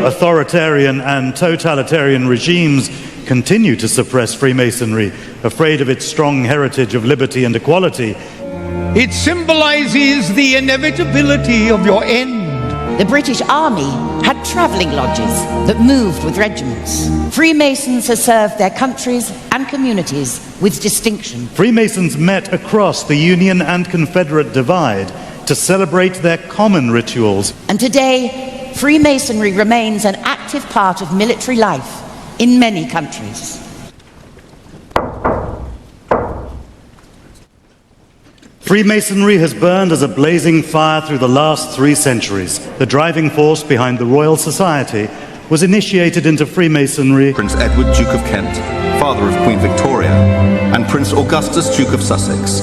Authoritarian and totalitarian regimes continue to suppress Freemasonry, afraid of its strong heritage of liberty and equality. It symbolizes the inevitability of your end. The British Army had travelling lodges that moved with regiments. Freemasons have served their countries and communities with distinction. Freemasons met across the Union and Confederate divide to celebrate their common rituals. And today, Freemasonry remains an active part of military life in many countries. Freemasonry has burned as a blazing fire through the last 3 centuries, the driving force behind the Royal Society, was initiated into Freemasonry. Prince Edward, Duke of Kent, father of Queen Victoria, and Prince Augustus, Duke of Sussex.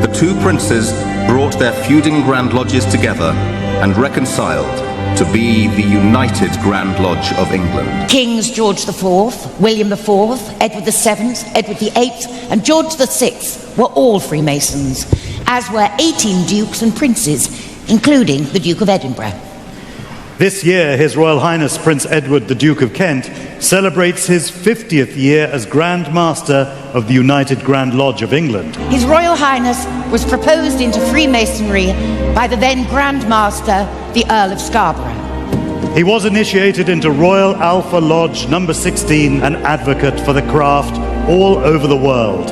The two princes brought their feuding Grand Lodges together and reconciled to be the United Grand Lodge of England. Kings George IV, William IV, Edward VII, Edward VIII, and George VI were all Freemasons, as were 18 dukes and princes, including the Duke of Edinburgh. This year, His Royal Highness Prince Edward, the Duke of Kent, celebrates his 50th year as Grand Master of the United Grand Lodge of England. His Royal Highness was proposed into Freemasonry by the then Grand Master, the Earl of Scarborough. He was initiated into Royal Alpha Lodge number 16, an advocate for the craft all over the world,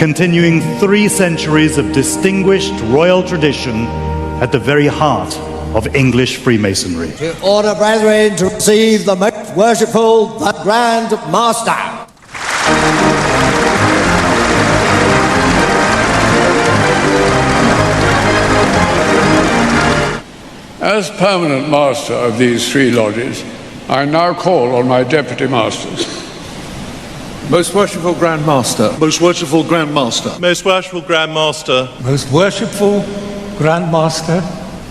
continuing 3 centuries of distinguished royal tradition at the very heart of English Freemasonry. To order, brethren, to receive the most worshipful, the Grand Master. As permanent master of these 3 lodges, I now call on my deputy masters. Most worshipful Grand Master. Most worshipful Grand Master. Most worshipful Grand Master. Most worshipful Grand Master,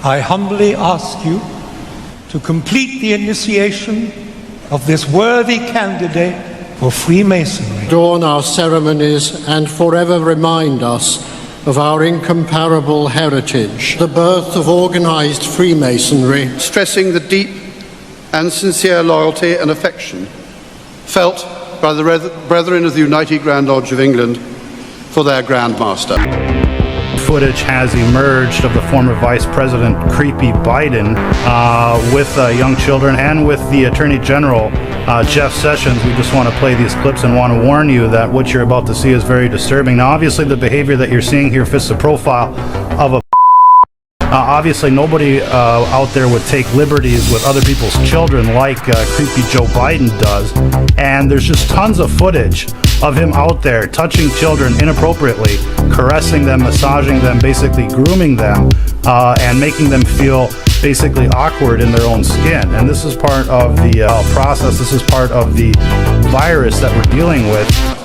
I humbly ask you to complete the initiation of this worthy candidate for Freemasonry. Adorn our ceremonies and forever remind us of our incomparable heritage, the birth of organized Freemasonry, stressing the deep and sincere loyalty and affection felt by the brethren of the United Grand Lodge of England for their Grand Master. Footage has emerged of the former Vice President Creepy Biden with young children and with the Attorney General Jeff Sessions. We just want to play these clips and want to warn you that what you're about to see is very disturbing. Now, obviously, the behavior that you're seeing here fits the profile of a obviously, nobody out there would take liberties with other people's children like creepy Joe Biden does. And there's just tons of footage of him out there touching children inappropriately, caressing them, massaging them, basically grooming them, and making them feel basically awkward in their own skin. And this is part of the process. This is part of the virus that we're dealing with.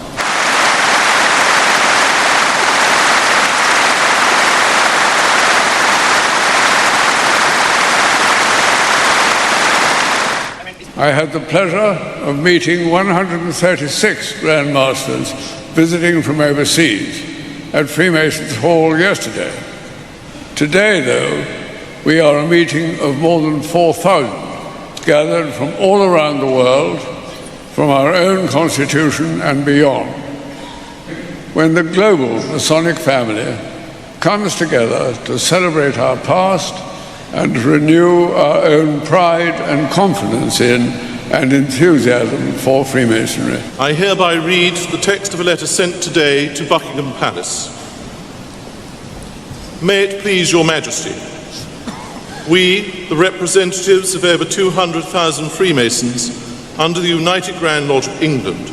I had the pleasure of meeting 136 Grand Masters visiting from overseas at Freemasons Hall yesterday. Today, though, we are a meeting of more than 4,000 gathered from all around the world, from our own constitution and beyond. When the global Masonic family comes together to celebrate our past and renew our own pride and confidence in and enthusiasm for Freemasonry. I hereby read the text of a letter sent today to Buckingham Palace. May it please your Majesty, we, the representatives of over 200,000 Freemasons under the United Grand Lodge of England,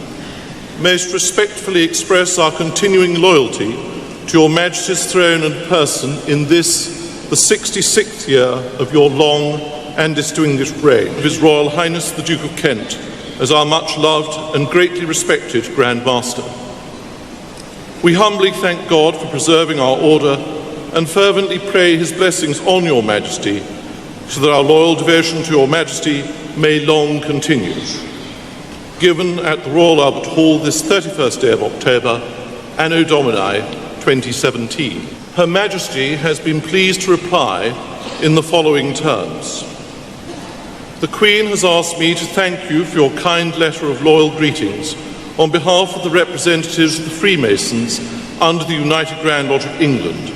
most respectfully express our continuing loyalty to your Majesty's throne and person in this, the 66th year of your long and distinguished reign, of His Royal Highness the Duke of Kent, as our much loved and greatly respected Grand Master. We humbly thank God for preserving our order and fervently pray His blessings on your Majesty, so that our loyal devotion to your Majesty may long continue. Given at the Royal Albert Hall this 31st day of October, Anno Domini 2017. Her Majesty has been pleased to reply in the following terms. The Queen has asked me to thank you for your kind letter of loyal greetings on behalf of the representatives of the Freemasons under the United Grand Lodge of England,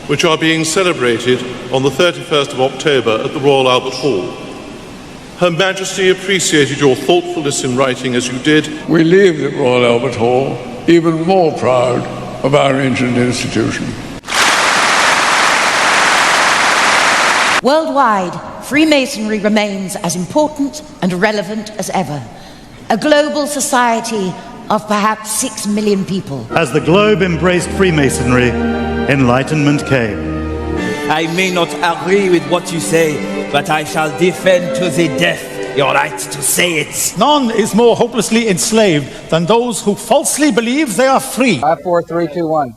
which are being celebrated on the 31st of October at the Royal Albert Hall. Her Majesty appreciated your thoughtfulness in writing as you did. We leave the Royal Albert Hall even more proud of our ancient institution. Worldwide, Freemasonry remains as important and relevant as ever. A global society of perhaps 6 million people. As the globe embraced Freemasonry, enlightenment came. I may not agree with what you say, but I shall defend to the death your right to say it. None is more hopelessly enslaved than those who falsely believe they are free. 5, 4, 3, 2, 1.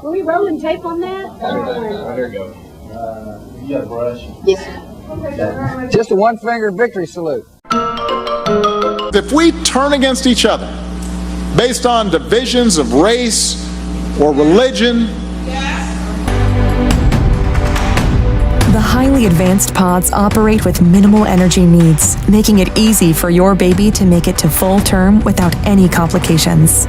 Were we rolling tape on that? There you go. You got a brush? Yes. Just a one-finger victory salute. If we turn against each other based on divisions of race or religion, the highly advanced pods operate with minimal energy needs, making it easy for your baby to make it to full term without any complications.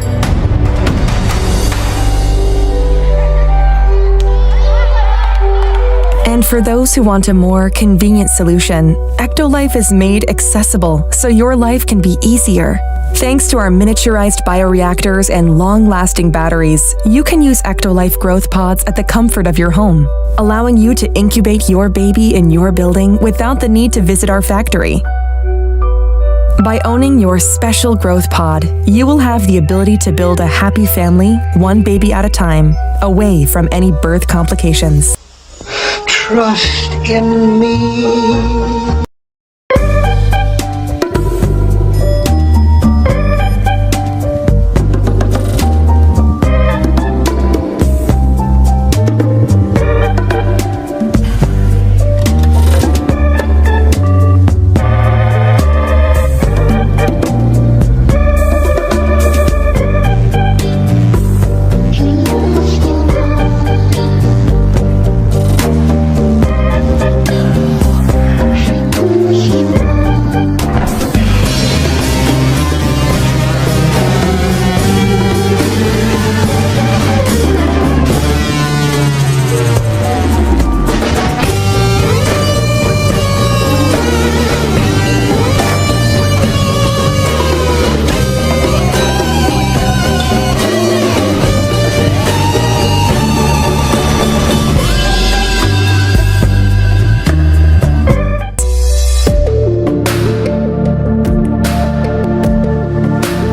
And for those who want a more convenient solution, Ectolife is made accessible so your life can be easier. Thanks to our miniaturized bioreactors and long-lasting batteries, you can use Ectolife growth pods at the comfort of your home, allowing you to incubate your baby in your building without the need to visit our factory. By owning your special growth pod, you will have the ability to build a happy family, one baby at a time, away from any birth complications. Trust in me.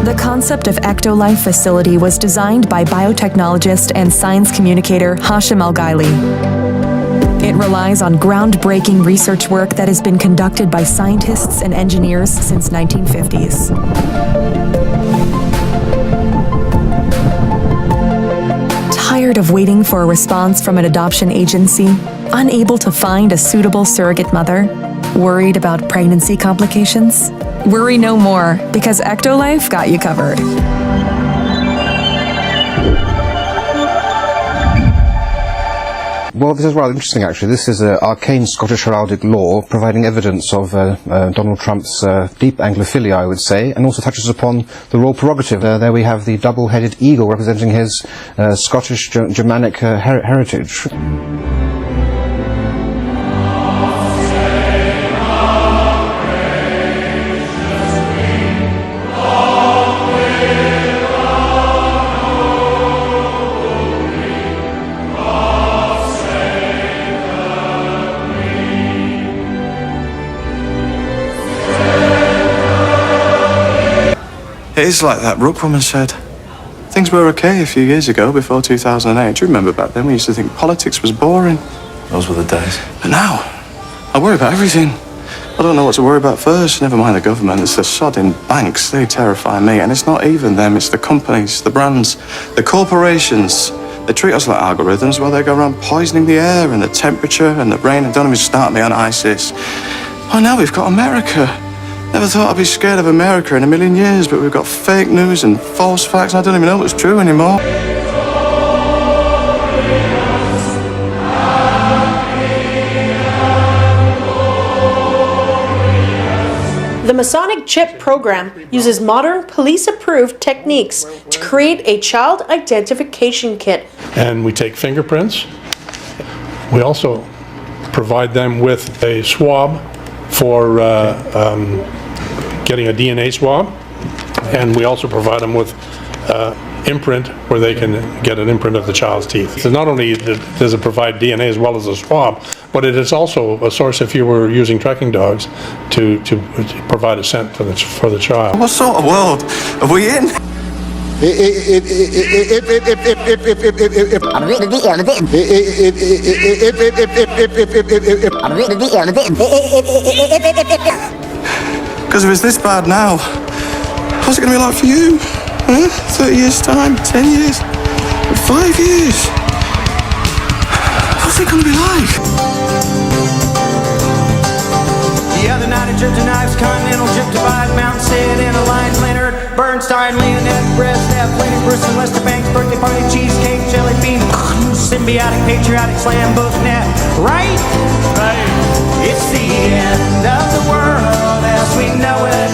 The concept of Ectolife facility was designed by biotechnologist and science communicator Hashim Al-Ghaili. It relies on groundbreaking research work that has been conducted by scientists and engineers since 1950s. Tired of waiting for a response from an adoption agency? Unable to find a suitable surrogate mother? Worried about pregnancy complications? Worry no more, because Ectolife got you covered. Well, this is rather interesting, actually. This is an arcane Scottish heraldic law providing evidence of Donald Trump's deep Anglophilia, I would say, and also touches upon the royal prerogative. There we have the double-headed eagle representing his Scottish Germanic heritage. It is like that Rook woman said. Things were okay a few years ago, before 2008. Do you remember back then we used to think politics was boring? Those were the days. But now, I worry about everything. I don't know what to worry about first. Never mind the government. It's the sodding banks. They terrify me. And it's not even them. It's the companies, the brands, the corporations. They treat us like algorithms while they go around poisoning the air and the temperature and the rain and don't even start me on ISIS. Oh, now we've got America. Never thought I'd be scared of America in a million years, but we've got fake news and false facts, and I don't even know what's true anymore. The Masonic Chip program uses modern police-approved techniques to create a child identification kit. And we take fingerprints. We also provide them with a swab for getting a DNA swab, and we also provide them with imprint where they can get an imprint of the child's teeth. So not only does it provide DNA as well as a swab, but it is also a source if you were using tracking dogs to provide a scent for the child. What sort of world are we in? Because if it's this bad now, what's it going to be like for you? Huh? 30 years' time? 10 years? 5 years? What's it going to be like? The other night at church and knives, Continental, Jip Divide, Mount Sid, and Alliance, Leonard, Bernstein, Leonette, Brezhnev, Lenny, Bruce, and Lester Banks, birthday party, cheesecake, jelly bean, symbiotic, patriotic, slam book net. Right? Right. It's the end of the world as we know it.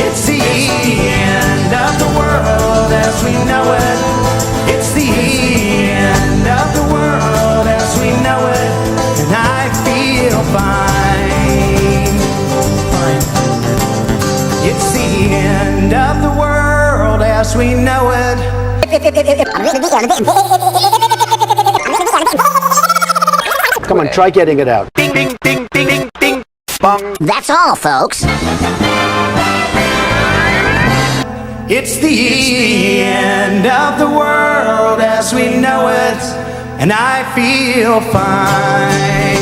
It's the end of the world as we know it. It's the end of the world as we know it. And I feel fine. It's the end of the world as we know it. Come on, try getting it out. Ding, ding, ding, ding, ding, ding, bong. That's all, folks. It's the end of the world as we know it, and I feel fine.